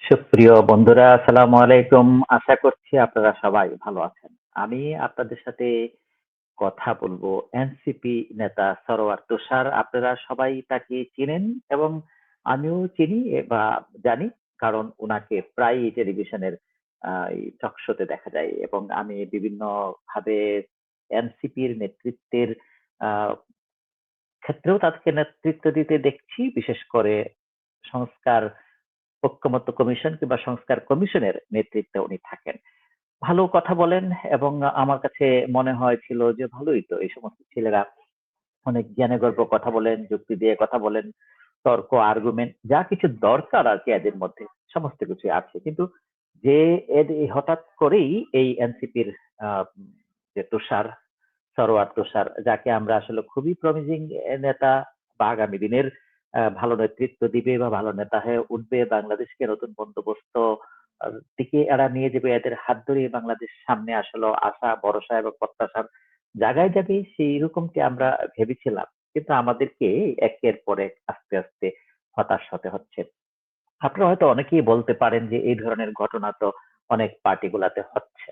সুপ্রিয় বন্ধুরা, আসসালামু আলাইকুম। আশা করছি আপনারা সবাই ভালো আছেন। আমি আপনাদের সাথে কথা বলবো এনসিপি নেতা সরোয়ার তুষার। আপনারা সবাই তাকে চেনেন এবং আমিও চিনি বা জানি, কারণ উনাকে প্রায়ই টেলিভিশনের এই টক শোতে দেখা যায় এবং আমি বিভিন্ন ভাবে এনসিপির নেতৃত্বের আহ, ক্ষেত্রেও তাদেরকে নেতৃত্ব দিতে দেখছি, বিশেষ করে সংস্কার ঐক্যমত্য কমিশন কিংবা সংস্কার কমিশনের নেতৃত্বে উনি থাকেন। ভালো কথা বলেন এবং আমার কাছে মনে হয়েছিল যে ভালোই তো, এই সমস্ত ছেলেরা অনেক জ্ঞানে গর্ব কথা বলেন, যুক্তি দিয়ে কথা বলেন, তর্ক আর্গুমেন্ট যা কিছু দরকার আর কি এদের মধ্যে সমস্ত কিছু আছে। কিন্তু যে এই হঠাৎ করেই এই এনসিপির যে তুষার, সরোয়ার তুষার, যাকে আমরা আসলে খুবই প্রমিজিং নেতা বা আগামী দিনের ভালো নেতৃত্ব দিবে বা ভালো নেতা হয়ে উঠবে, বাংলাদেশকে নতুন বন্দোবস্ত দিকে এরা নিয়ে যাবে, এদের হাত ধরে বাংলাদেশ সামনে আসলে আশা ভরসা এবং প্রত্যাশার জায়গায় যাবে, সেই রকমটি আমরা ভেবেছিলাম। কিন্তু আমাদেরকে একের পর এক আস্তে আস্তে হতাশ হতে হচ্ছে। আপনারা হয়তো অনেকেই বলতে পারেন যে এই ধরনের ঘটনা তো অনেক পার্টিগুলাতে হচ্ছে,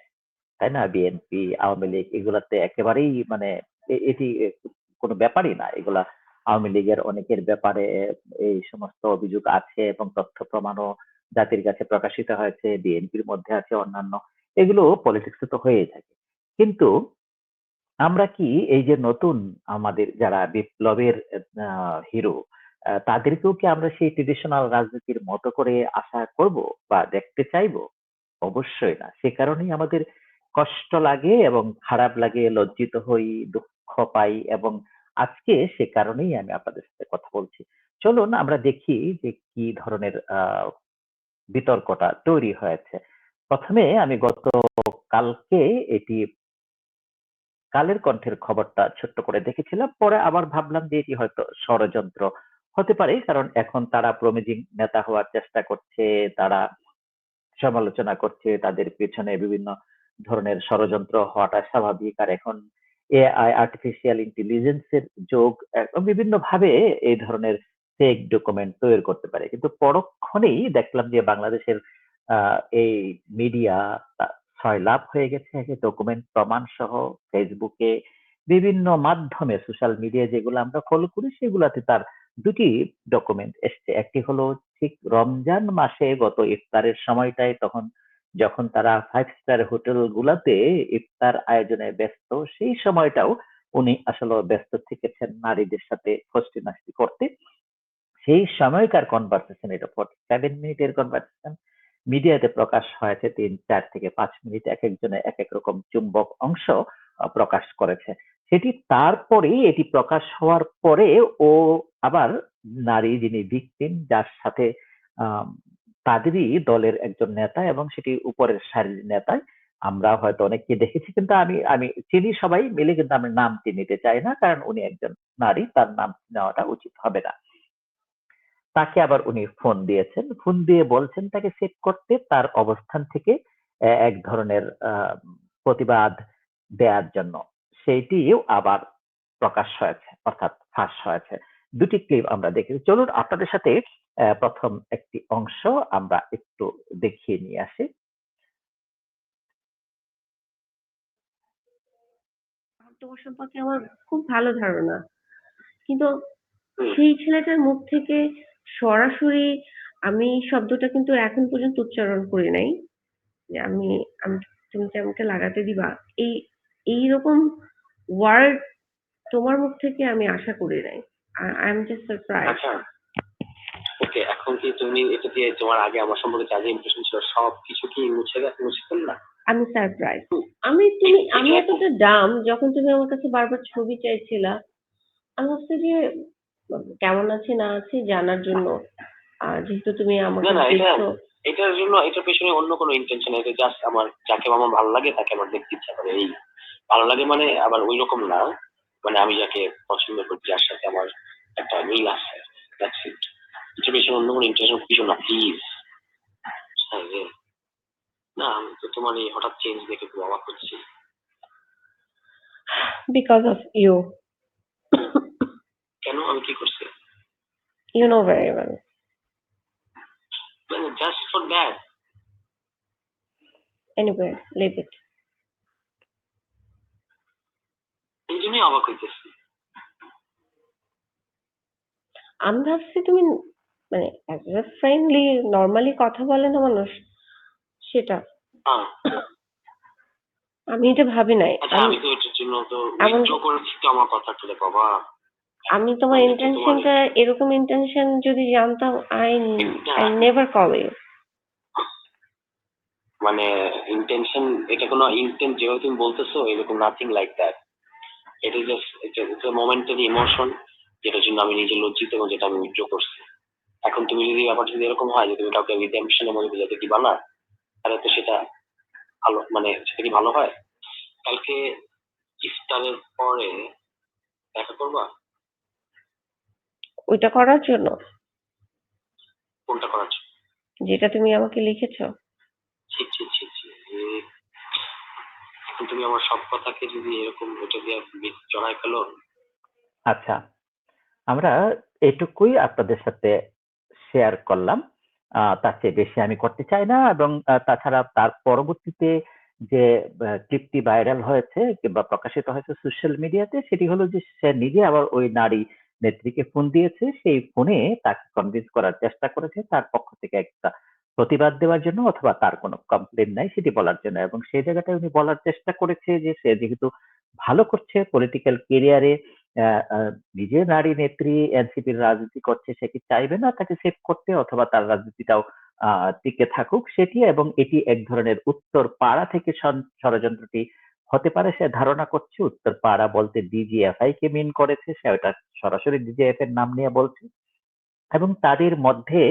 তাই না? বিএনপি, আওয়ামী লীগ এগুলাতে একেবারেই মানে এটি কোনো ব্যাপারই না এগুলা। আওয়ামী লীগের অনেকের ব্যাপারে এই সমস্ত অভিযোগ আছে এবং তথ্য প্রমাণও জাতির কাছে প্রকাশিত হয়েছে, বিএনপির মধ্যে আছে অন্যান্য, এগুলো পলিটিক্সে তো হয়েই থাকে। কিন্তু আমরা কি এই যে নতুন আমাদের যারা বিপ্লবের হিরো, তাদেরকেও কি আমরা সেই ট্রেডিশনাল রাজনীতির মতো করে আশা করব বা দেখতে চাইবো? অবশ্যই না। সে কারণেই আমাদের কষ্ট লাগে এবং খারাপ লাগে, লজ্জিত হই, দুঃখ পাই এবং আজকে সে কারণেই আমি আপনাদের সাথে কথা বলছি। চলুন আমরা দেখি যে কি ধরনের বিতর্কটা তৈরি হয়েছে। প্রথমে আমি গতকালকে এটি কালের কণ্ঠের খবরটা ছোট্ট করে দেখেছিলাম, পরে আবার ভাবলাম যে এটি হয়তো ষড়যন্ত্র হতে পারে, কারণ এখন তারা প্রমিজিং নেতা হওয়ার চেষ্টা করছে, তারা সমালোচনা করছে, তাদের পেছনে বিভিন্ন ধরনের ষড়যন্ত্র হওয়াটা স্বাভাবিক। আর এখন এআই, আর্টিফিশিয়াল ইন্টেলিজেন্সের যোগ, বিভিন্ন ভাবে এই ধরনের ফেক ডকুমেন্ট তৈরি করতে পারে। কিন্তু পরক্ষণেই দেখলাম যে বাংলাদেশের এই মিডিয়া সয়লাব হয়ে গেছে ডকুমেন্ট প্রমাণ সহ। ফেসবুকে বিভিন্ন মাধ্যমে সোশ্যাল মিডিয়া যেগুলো আমরা ফলো করি সেগুলাতে তার দুটি ডকুমেন্ট এসছে। একটি হলো ঠিক রমজান মাসে গত ইফতারের সময়টায়, তখন যখন তারা ফাইভ স্টার হোটেল গুলাতে ইফতার আয়োজনে ব্যস্ত, সেই সময়টাও উনি আসলে ব্যস্ত থেকেছেন নারীদের সাথে ফষ্টি নষ্টি করতে। সেই সময়কার কনভারসেশন, এটা 47 মিনিটের কনভারসেশন, মিডিয়াতে প্রকাশ হয়েছে 3, 4 থেকে 5 মিনিট, এক একজনে এক এক রকম চুম্বক অংশ প্রকাশ করেছে। সেটি তারপরে এটি প্রকাশ হওয়ার পরে ও আবার নারী যিনি ভিকটিম, যার সাথে আহ তাদেরই দলের একজন নেতা এবং সেটি উপরের সারির নেতায়, আমরা হয়তো অনেককে দেখেছি, কিন্তু আমি আমি চিনি সবাই মিলে, কিন্তু আমি নামটি নিতে চাই না, কারণ উনি একজন নারী, তার নাম নেওয়াটা উচিত হবে না। তাকে আবার উনি ফোন দিয়েছেন, ফোন দিয়ে বলছেন তাকে সেট করতে, তার অবস্থান থেকে এক ধরনের প্রতিবাদ দেওয়ার জন্য। সেইটিও আবার প্রকাশ হয়েছে, অর্থাৎ ফাঁস হয়েছে। দুটি ক্লিপ আমরা দেখি, চলুন আপনাদের সাথে প্রথম একটি অংশ আমরা একটু দেখিয়ে নিয়ে আসি। তোমার সম্পর্কে আমার খুব ভালো ধারণা, কিন্তু সেই ছেলেটার মুখ থেকে সরাসরি আমি শব্দটা কিন্তু এখন পর্যন্ত উচ্চারণ করি নাই যে আমি আমি তুমি যে আমাকে লাগাতে দিবা, এই এইরকম ওয়ার্ড তোমার মুখ থেকে আমি আশা করি নাই। I am just surprise. আচ্ছা, ওকে, এখন কি তুমি এটা দিয়ে তোমার আগে আমার সম্পর্কে যা যা ইমপ্রেশন ছিল সব কিছু কি মুছে ফেললা? আমি সারপ্রাইজ। আমি এতটা ডাম, যখন তুমি আমার কাছে বারবার ছবি চাইছিলা, আমি ভাবছি যে কেমন আছি না আছি জানার জন্য, যেহেতু তুমি আমাকে না দেখছো। এটার জন্য, এটার পেছনে অন্য কোনো ইন্টেনশন, এটা জাস্ট আমার যাকে আমার ভালো লাগে তাকে আমার দেখতে ইচ্ছা করে, এই ভালো লাগে মানে আবার ওই রকম না, মানে আমি যাকে পছন্দ করি, যার সাথে আমার একটা মিল আছে, দ্যাটস ইট। এটার পেছনে অন্য কোনো ইন্টেনশন কিছু না, প্লিজ। না, আমি তো তোমার এই হঠাৎ চেঞ্জ দেখে খুব অবাক হচ্ছি। Because of you. কেন, আমি কি করছি? You know very well. Just for that. Anyway, leave it. এই জন্যই অবাক হইতেছি। আমি ভাবছি তুমি মানে as a friendly normally কথা বলে না মানুষ সেটা। হ্যাঁ, আমি এটা ভাবি নাই। আচ্ছা আমি তো এটার জন্য তো এমন উইথড্র করেছি তো আমার কথাটা বাবা। আমি তোমার আমি তো ইন্টেনশনটা এরকম ইন্টেনশন যদি জানতাম I না, never call you. মানে ইন্টেনশন, এটা কোনো ইন্টেন্ট যেভাবে তুমি বলতেছো এরকম নাথিং লাইক দ্যাট। এটা জাস্ট এটা মোমেন্টারি ইমোশন, যেটার জন্য আমি নিজে লজ্জিত এবং যেটা আমি উইথড্র করছি। এখন তুমি যদি ব্যাপারটা যদি এরকম হয় যে তুমি কাউকে রিডেম্পশনের মধ্যে বুঝাতে দিবা না, তাহলে তো সেটা ভালো, মানে সেটা কি ভালো হয়? কালকে ইফতারের পরে দেখা করবা? ওইটা করার জন্য কোনটা করার জন্য? যেটা তুমি আমাকে লিখেছো। ছি ছি ছি ছি, এখন তুমি আমার সব কথাকে যদি এরকম ওটা দিয়ে জড়াই ফেলো। আচ্ছা, আমরা এটুকুই আপনাদের সাথে শেয়ার করলাম। তার চেয়ে বেশি আমি করতে চাই না, এবং তাছাড়া তার পরবর্তীতে যে ক্লিপটি ভাইরাল হয়েছে কিংবা প্রকাশিত হয়েছে সোশ্যাল মিডিয়াতে, সেটি হলো যে সে নিজে আবার ওই নারী নেত্রীকে ফোন দিয়েছে। সেই ফোনে তাকে কনভিন্স করার চেষ্টা করেছে তার পক্ষ থেকে একটা প্রতিবাদ দেওয়ার জন্য, অথবা তার কোনো কমপ্লেন নাই সেটি বলার জন্য। এবং সেই জায়গাটায় উনি বলার চেষ্টা করেছে যে সে যেহেতু ভালো করছে পলিটিক্যাল কেরিয়ারে, নিজে নারী নেত্রী এনসিপির রাজনীতি করছে, সে কি চাইবে না তাকে সেভ করতে, অথবা তার রাজনীতিটাও টিকে থাকুক সেটি, এবং এটি এক ধরনের উত্তর পাড়া থেকে ষড়যন্ত্রটি হতে পারে সে ধারণা করছে। উত্তর পাড়া বলতে ডিজিএফআই কে মিন করেছে, সে ওটা সরাসরি ডিজিএফ এর নাম নিয়ে বলছে। এবং তাদের মধ্যে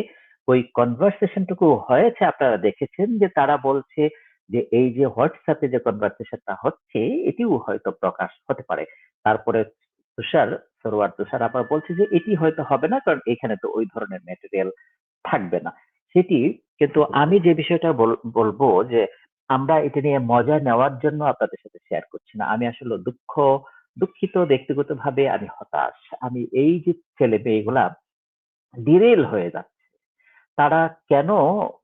ওই কনভারসেশনটুকু হয়েছে, আপনারা দেখেছেন যে তারা বলছে যে এই যে হোয়াটসঅ্যাপে যে কনভারসেশনটা হচ্ছে এটিও হয়তো প্রকাশ হতে পারে। তারপরে সরোয়ার তুষার আবার বলছে যে এটি হয়তো হবে না, কারণ এখানে তো ওই ধরনের ম্যাটেরিয়াল থাকবে না সেটি। কিন্তু আমি যে বিষয়টা বলবো যে আমরা এটা নিয়ে মজা নেওয়ার জন্য আপনাদের সাথে শেয়ার করছি না। আমি আসলে দুঃখিত, ব্যক্তিগতভাবে আমি হতাশ। আমি এই যে ছেলে মেয়েগুলা ডিরেল হয়ে যাচ্ছে, তারা কেন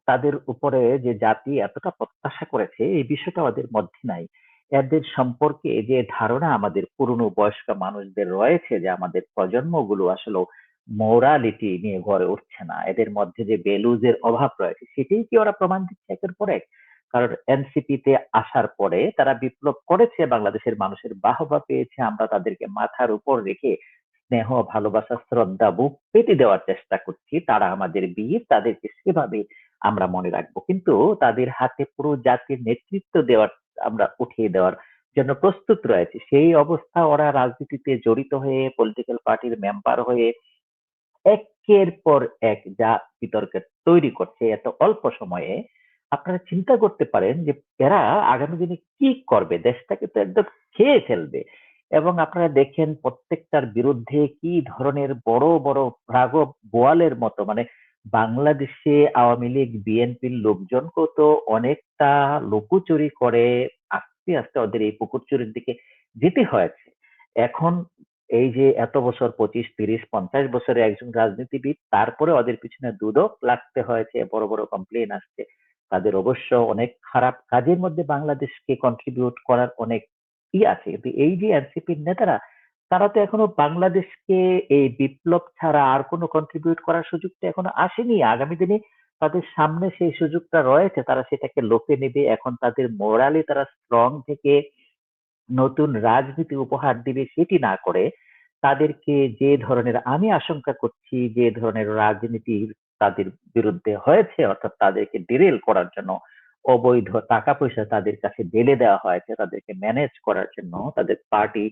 তাদের উপরে যে জাতি এতটা প্রত্যাশা করেছে এই বিষয়টা ওদের মধ্যে নাই। এদের সম্পর্কে যে ধারণা আমাদের পুরনো বয়স্ক মানুষদের রয়েছে যে আমাদের প্রজন্মগুলো আসলে মোরালিটি নিয়ে গড়ে উঠছে না, এদের মধ্যে যে ভ্যালুজ এর অভাব রয়েছে সেটাই কি ওরা প্রমাণ দিচ্ছে একের পর এক। কারণ এনসিপি তে আসার পরে তারা বিপ্লব করেছে, বাংলাদেশের মানুষের বাহবা পেয়েছে, আমরা তাদেরকে মাথার উপর রেখে স্নেহ ভালোবাসা শ্রদ্ধা বুক পেতে দেওয়ার চেষ্টা করছি। তারা আমাদের বীর, তাদেরকে সেভাবে আমরা মনে রাখবো, কিন্তু তাদের হাতে পুরো জাতির নেতৃত্ব দেওয়ার, আমরা উঠিয়ে দেওয়ার জন্য প্রস্তুত রয়েছে। সেই অবস্থা ওরা রাজনীতিতে জড়িত হয়ে পলিটিক্যাল পার্টির মেম্বার হয়ে একের পর এক যা বিতর্ক তৈরি করছে এত অল্প সময়ে, আপনারা চিন্তা করতে পারেন যে এরা আগামী দিনে কি করবে, দেশটাকে তো একদম খেয়ে ফেলবে। এবং আপনারা দেখেন প্রত্যেকটার বিরুদ্ধে কি ধরনের বড় বড় রাঘব বোয়ালের মতো, মানে বাংলাদেশে আওয়ামী লীগ বিএনপির লোকজনকেও তো অনেকটা লুকোচুরি করে আস্তে আস্তে ওদের এই পুকুর চুরির দিকে যেতে হয়েছে। এখন এই যে এত বছর 25, 30, 50 বছরে একজন রাজনীতিবিদ, তারপরে ওদের পিছনে দুদক লাগতে হয়েছে, বড় বড় কমপ্লেন আসছে। তাদের অবশ্য অনেক খারাপ কাজের মধ্যে বাংলাদেশকে কন্ট্রিবিউট করার অনেক আছে, কিন্তু এই যে এনসিপির নেতারা, তারা তো এখনো বাংলাদেশকে এই বিপ্লব ছাড়া আর কোনো কন্ট্রিবিউট করার সুযোগটা এখনো আসেনি। আগামী দিনে তাদের সামনে সেই সুযোগটা রয়েছে, তারা সেটাকে লোকে নেবে। এখন তাদের মোরালি তারা স্ট্রং থেকে নতুন রাজনীতি উপহার দিবে সেটি না করে তাদেরকে যে ধরনের, আমি আশঙ্কা করছি যে ধরনের রাজনীতি তাদের বিরুদ্ধে হয়েছে, অর্থাৎ তাদেরকে ডিরেল করার জন্য অবৈধ টাকা পয়সা তাদের কাছে ঢেলে দেওয়া হয়েছে, তাদেরকে ম্যানেজ করার জন্য, তাদের পার্টি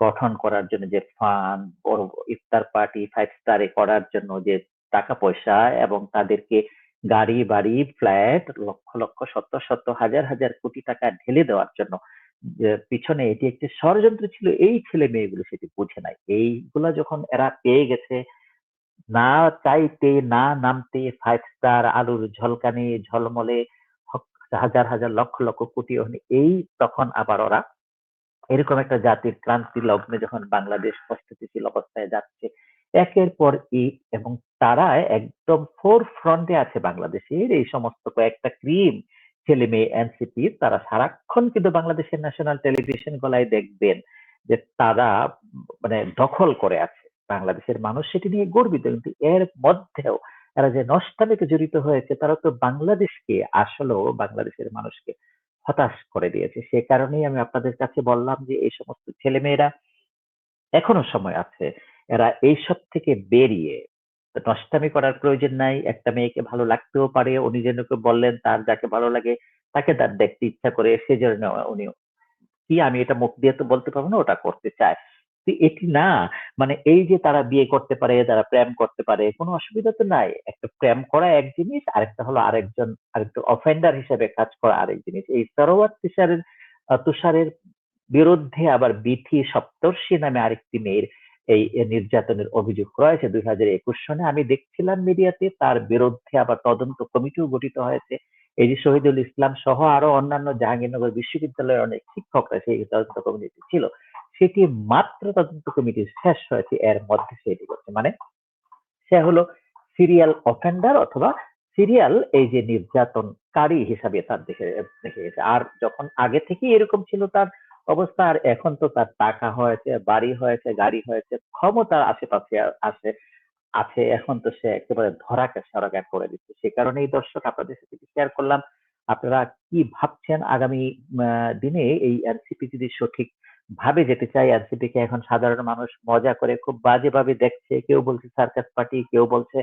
গঠন করার জন্য যে ফান্ড, বড় ইফতার পার্টি 5 স্টারে করার জন্য যে টাকা পয়সা, এবং তাদেরকে গাড়ি বাড়ি ফ্ল্যাট লক্ষ লক্ষ শত শত হাজার হাজার কোটি টাকা ঢেলে দেওয়ার জন্য যে পিছনে এটি একটি ষড়যন্ত্র ছিল, এই ছেলে মেয়েগুলো সেটি বুঝে নাই। এইগুলা যখন এরা পেয়ে গেছে, না চাইতে না নামতে 5 স্টার আলুর ঝলকানি ঝলমলে হাজার হাজার লক্ষ লক্ষ কোটি এই, তখন আবার ওরা এরকম একটা জাতির ক্রান্তি লগ্নে যখন বাংলাদেশ প্রস্তুতিশীল অবস্থায় যাচ্ছে, একের পর এক, এবং তারা একদম ফোর ফ্রন্টে আছে বাংলাদেশের এই সমস্ত কয়েকটা ক্রিম ছেলে মেয়ে এনসিপি, তারা সারাক্ষণ কিন্তু বাংলাদেশের ন্যাশনাল টেলিভিশন গুলায় দেখবেন যে তারা মানে দখল করে আছে। বাংলাদেশের মানুষ সেটি নিয়ে গর্বিত, কিন্তু এর মধ্যেও এরা যে নষ্টামিতে জড়িত হয়েছে, তারা তো বাংলাদেশকে, আসলেও বাংলাদেশের মানুষকে হতাশ করে দিয়েছে। সে কারণেই আমি আপনাদের কাছে বললাম যে এই সমস্ত ছেলেমেয়েরা, এখনো সময় আছে, এরা এইসব থেকে বেরিয়ে, নষ্টামি করার প্রয়োজন নাই। একটা মেয়েকে ভালো লাগতেও পারে, উনি যেন কেউ বললেন তার যাকে ভালো লাগে তাকে তার দেখতে ইচ্ছা করে, সেজন্য উনি, কি আমি এটা মুখ দিয়ে তো বলতে পারবো না, ওটা করতে চায়। তো এটি না, মানে এই যে তারা বিয়ে করতে পারে, তারা প্রেম করতে পারে, কোনো অসুবিধা তো নাই। একটা প্রেম করা এক জিনিস, আরেকটা হলো আরেকজন অফেন্ডার হিসেবে কাজ করা আরেক জিনিস। এই সরোয়ার তুষারের বিরুদ্ধে আবার বিথি সপ্তর্ষি নামে আরেকটি মেয়ের এই নির্যাতনের অভিযোগ রয়েছে 2021 সনে। আমি দেখছিলাম মিডিয়াতে, তার বিরুদ্ধে আবার তদন্ত কমিটিও গঠিত হয়েছে। এই যে শহীদুল ইসলাম সহ আরো অন্যান্য জাহাঙ্গীরনগর বিশ্ববিদ্যালয়ের অনেক শিক্ষকরা সেই তদন্ত কমিটিতে ছিল। সেটি মাত্র তদন্ত কমিটি শেষ হয়েছে, এর মধ্যে সেটি করছে, মানে সে হলো সিরিয়াল অফেন্ডার অথবা সিরিয়াল এই যে নির্যাতনকারী হিসাবে তার দেখে গেছে। আর যখন আগে থেকেই এরকম ছিল তার অবস্থা, আর এখন তো তার টাকা হয়েছে, বাড়ি হয়েছে, গাড়ি হয়েছে, ক্ষমতার আশেপাশে আছে আছে, এখন তো সে একেবারে ধরাকে সরাকে করে দিচ্ছে। সে কারণেই দর্শক আপনাদের সাথে শেয়ার করলাম। আপনারা কি ভাবছেন আগামী দিনে এই এনসিপি যদি সঠিক ভাবে যেতে চায়? এনসিপি কে এখন সাধারণ মানুষ মজা করে খুব বাজেভাবে দেখছে। কেউ বলছে সার্কাস পার্টি, কেউ বলছে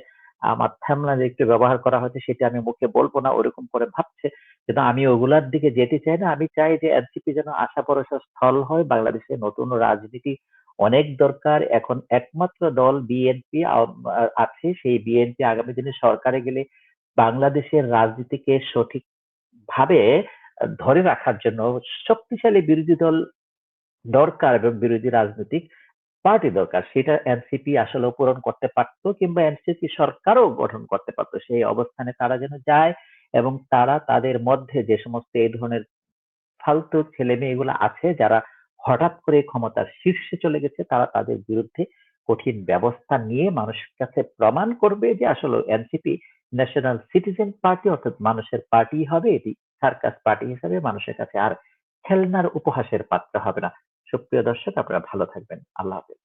আমার থামলা যে একটু ব্যবহার করা হয়েছে সেটা আমি মুখে বলবো না, ওরকম করে ভাবছে। কিন্তু আমি ওগুলার দিকে যেতে চাই না। আমি চাই যে এনসিপি যেন আশা ভরসার স্থল হয়। বাংলাদেশে নতুন রাজনীতি অনেক দরকার। এখন একমাত্র দল বিএনপি আছে, সেই বিএনপি আগামী দিনে সরকারে গেলে বাংলাদেশের রাজনীতিকে সঠিকভাবে ধরে রাখার জন্য শক্তিশালী বিরোধী দল দরকার, এবং বিরোধী রাজনৈতিক পার্টি দরকার। সেটা এনসিপি আসলে পূরণ করতে পারতো, কিংবা এনসিপি সরকারও গঠন করতে পারতো। সেই অবস্থানে তারা যেন যায়, এবং তারা তাদের মধ্যে যে সমস্ত এই ধরনের ফালতু ছেলে মেয়েগুলো আছে যারা হঠাৎ করে ক্ষমতার শীর্ষে চলে গেছে, তারা তাদের বিরুদ্ধে কঠিন ব্যবস্থা নিয়ে মানুষের কাছে প্রমাণ করবে যে আসলে এনসিপি ন্যাশনাল সিটিজেন পার্টি, অর্থাৎ মানুষের পার্টি হবে। এটি সার্কাস পার্টি হিসেবে মানুষের কাছে আর খেলনার উপহাসের পাত্র হবে না। সুপ্রিয় দর্শক, আপনারা ভালো থাকবেন। আল্লাহ হাফেজ।